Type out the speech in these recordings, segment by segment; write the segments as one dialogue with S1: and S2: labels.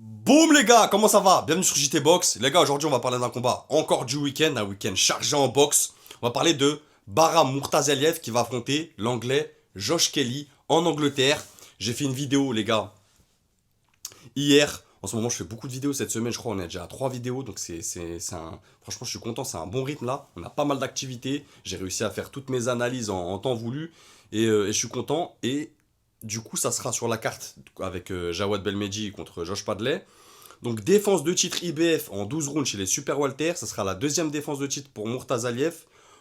S1: Boum les gars, comment ça va? Bienvenue sur JT Box. Les gars, aujourd'hui on va parler d'un combat encore du week-end, un week-end chargé en boxe. On va parler de Baram Murtazaev qui va affronter l'anglais Josh Kelly en Angleterre. J'ai fait une vidéo les gars hier. En ce moment je fais beaucoup de vidéos cette semaine, je crois on est déjà à 3 vidéos, donc c'est un... Franchement je suis content, c'est un bon rythme là. On a pas mal d'activités, j'ai réussi à faire toutes mes analyses en temps voulu et je suis content. Et du coup ça sera sur la carte avec Jawad Belmedi contre Josh Padley. Donc défense de titre IBF en 12 rounds chez les Super Walter. Ça sera la deuxième défense de titre pour Murtazaev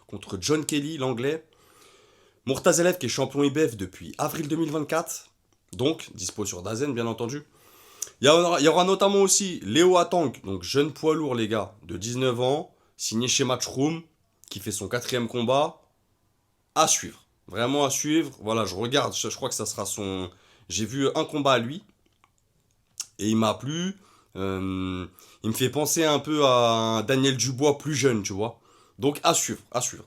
S1: contre John Kelly, l'anglais. Murtazaev qui est champion IBF depuis avril 2024. Donc dispo sur Dazen bien entendu. Il y aura notamment aussi Léo Atang, donc jeune poids lourd les gars, de 19 ans, signé chez Matchroom, qui fait son quatrième combat. À suivre. Vraiment à suivre. Voilà, je regarde, je crois que ça sera son... J'ai vu un combat à lui, et il m'a plu. Il me fait penser un peu à Daniel Dubois plus jeune, tu vois. Donc à suivre, à suivre.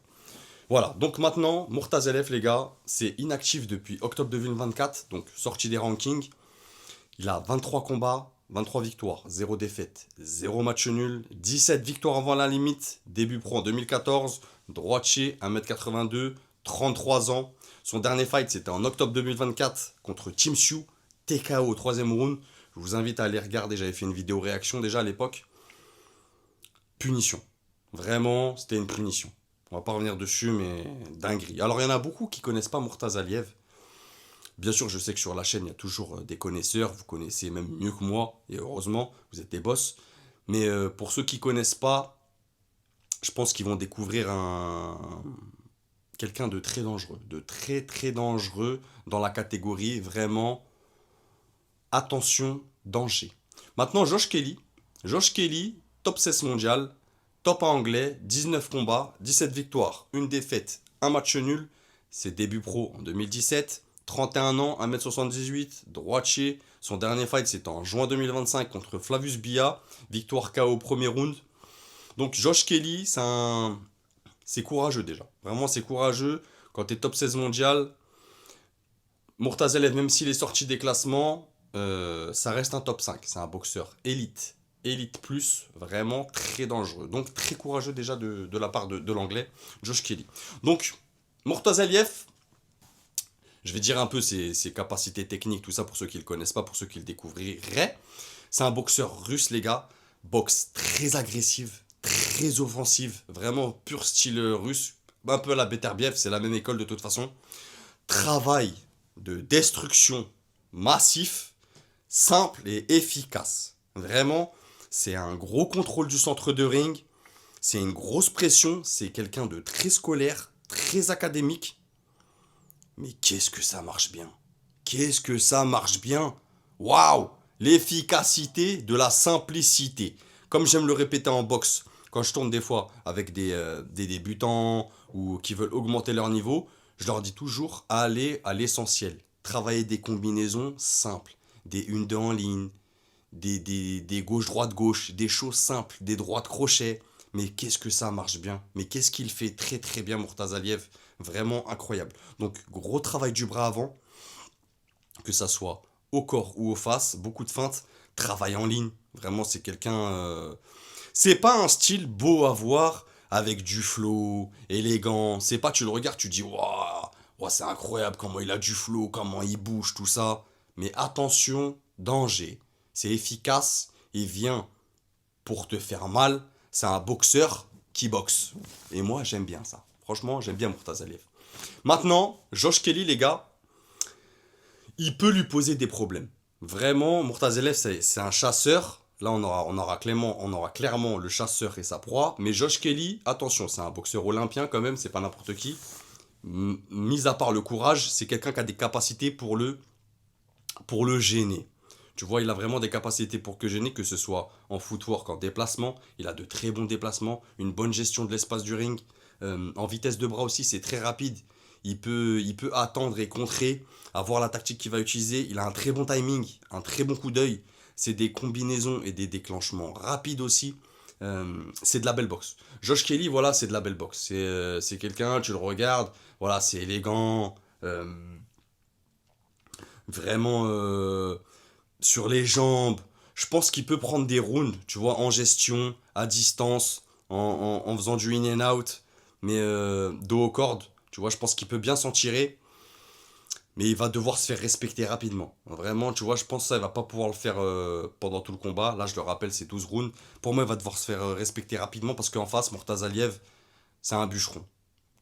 S1: Voilà, donc maintenant, Murtazaev, les gars, c'est inactif depuis octobre 2024, donc sorti des rankings. Il a 23 combats, 23 victoires, 0 défaite, 0 match nul, 17 victoires avant la limite, début pro en 2014, droitier, 1m82, 33 ans. Son dernier fight, c'était en octobre 2024 contre Tim Sue, TKO au troisième round. Je vous invite à aller regarder, j'avais fait une vidéo réaction déjà à l'époque. Punition. Vraiment, c'était une punition. On va pas revenir dessus, mais dinguerie. Alors, il y en a beaucoup qui connaissent pas Murtazaev. Bien sûr, je sais que sur la chaîne, il y a toujours des connaisseurs. Vous connaissez même mieux que moi, et heureusement, vous êtes des boss. Mais pour ceux qui connaissent pas, je pense qu'ils vont découvrir quelqu'un de très dangereux, de très très dangereux dans la catégorie. Vraiment, attention, danger. Maintenant, Josh Kelly. Josh Kelly, top 16 mondial, top 1 anglais, 19 combats, 17 victoires, une défaite, un match nul. Ses débuts pro en 2017, 31 ans, 1m78, droitier. Son dernier fight c'était en juin 2025 contre Flavius Bia, victoire KO au premier round. Donc Josh Kelly, c'est courageux déjà. Vraiment c'est courageux. Quand tu es top 16 mondial, Murtazaev, même s'il est sorti des classements, ça reste un top 5. C'est un boxeur élite. Élite plus, vraiment très dangereux. Donc très courageux déjà de la part de l'anglais, Josh Kelly. Donc, Murtazaev, je vais dire un peu ses capacités techniques, tout ça pour ceux qui ne le connaissent pas, pour ceux qui le découvriraient. C'est un boxeur russe, les gars. Boxe très agressive, très offensive. Vraiment pur style russe. Un peu à la Beterbiev, c'est la même école de toute façon. Travail de destruction massif, simple et efficace. Vraiment, c'est un gros contrôle du centre de ring, c'est une grosse pression, c'est quelqu'un de très scolaire, très académique. Mais qu'est-ce que ça marche bien? Qu'est-ce que ça marche bien? Waouh! L'efficacité de la simplicité. Comme j'aime le répéter en boxe, quand je tourne des fois avec des débutants ou qui veulent augmenter leur niveau, je leur dis toujours allez à l'essentiel. Travailler des combinaisons simples, des 1-2 en ligne, des gauche-droite-gauche, des choses simples, des droites crochets. Mais qu'est-ce que ça marche bien? Mais qu'est-ce qu'il fait très très bien Murtazaev? Vraiment incroyable. Donc gros travail du bras avant, que ça soit au corps ou aux faces, beaucoup de feintes, travail en ligne. Vraiment c'est quelqu'un... C'est pas un style beau à voir avec du flow, élégant. C'est pas tu le regardes, tu dis waouh, wow, c'est incroyable comment il a du flow, comment il bouge, tout ça. Mais attention, danger. C'est efficace, il vient pour te faire mal. C'est un boxeur qui boxe. Et moi, j'aime bien ça. Franchement, j'aime bien Murtazaev. Maintenant, Josh Kelly, les gars, il peut lui poser des problèmes. Vraiment, Murtazaev, c'est un chasseur. Là, on aura clairement le chasseur et sa proie. Mais Josh Kelly, attention, c'est un boxeur olympien quand même, c'est pas n'importe qui. Mis à part le courage, c'est quelqu'un qui a des capacités pour le gêner. Tu vois, il a vraiment des capacités pour que gêner, que ce soit en footwork, en déplacement. Il a de très bons déplacements, une bonne gestion de l'espace du ring. En vitesse de bras aussi, c'est très rapide. Il peut attendre et contrer, avoir la tactique qu'il va utiliser. Il a un très bon timing, un très bon coup d'œil. C'est des combinaisons et des déclenchements rapides aussi. C'est de la belle boxe. Josh Kelly, voilà, c'est de la belle boxe. C'est quelqu'un, tu le regardes, voilà, c'est élégant. Vraiment sur les jambes. Je pense qu'il peut prendre des rounds, tu vois, en gestion, à distance, en faisant du in and out, mais dos aux cordes. Tu vois, je pense qu'il peut bien s'en tirer, mais il va devoir se faire respecter rapidement. Vraiment, tu vois, je pense que ça, il va pas pouvoir le faire pendant tout le combat. Là, je le rappelle, c'est 12 rounds. Pour moi, il va devoir se faire respecter rapidement parce qu'en face, Mortazaliev, c'est un bûcheron.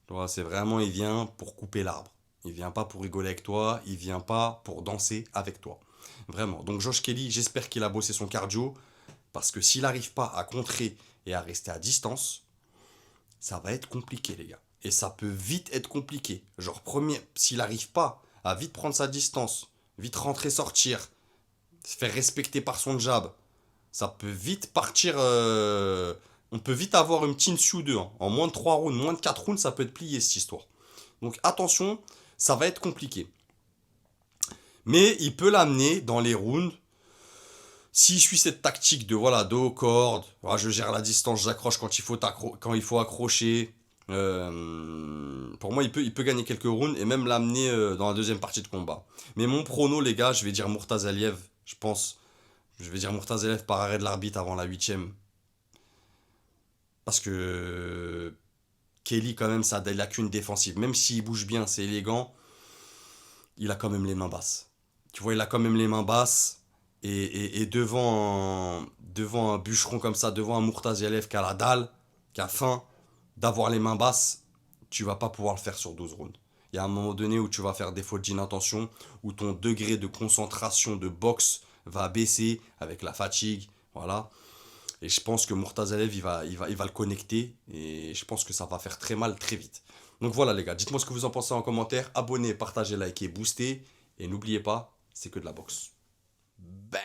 S1: Tu vois, c'est vraiment, il vient pour couper l'arbre. Il vient pas pour rigoler avec toi, il vient pas pour danser avec toi. Vraiment. Donc Josh Kelly, j'espère qu'il a bossé son cardio parce que s'il n'arrive pas à contrer et à rester à distance, ça va être compliqué, les gars. Et ça peut vite être compliqué. Genre, premier, s'il n'arrive pas à vite prendre sa distance, vite rentrer, sortir, se faire respecter par son jab, ça peut vite partir. On peut vite avoir une Tinsu 2. Hein. En moins de 3 rounds, moins de 4 rounds, ça peut être plié cette histoire. Donc attention, ça va être compliqué. Mais il peut l'amener dans les rounds. S'il suit cette tactique de voilà, dos aux cordes, voilà, je gère la distance, j'accroche quand il faut accrocher. Pour moi, il peut gagner quelques rounds et même l'amener dans la deuxième partie de combat. Mais mon prono, les gars, je vais dire Murtazaliev. Je pense. Je vais dire Murtazaliev par arrêt de l'arbitre avant la huitième. Parce que Kelly, quand même, ça a des lacunes défensives. Même s'il bouge bien, c'est élégant, il a quand même les mains basses. Tu vois, il a quand même les mains basses. Et devant un bûcheron comme ça, devant un Murtazaliev qui a la dalle, qui a faim, d'avoir les mains basses, tu vas pas pouvoir le faire sur 12 rounds. Il y a un moment donné où tu vas faire des fautes d'inattention, où ton degré de concentration de boxe va baisser avec la fatigue. Voilà. Et je pense que Murtazalev, il va le connecter. Et je pense que ça va faire très mal très vite. Donc voilà les gars, dites-moi ce que vous en pensez en commentaire. Abonnez, partagez, likez, boostez. Et n'oubliez pas, c'est que de la boxe. Bam!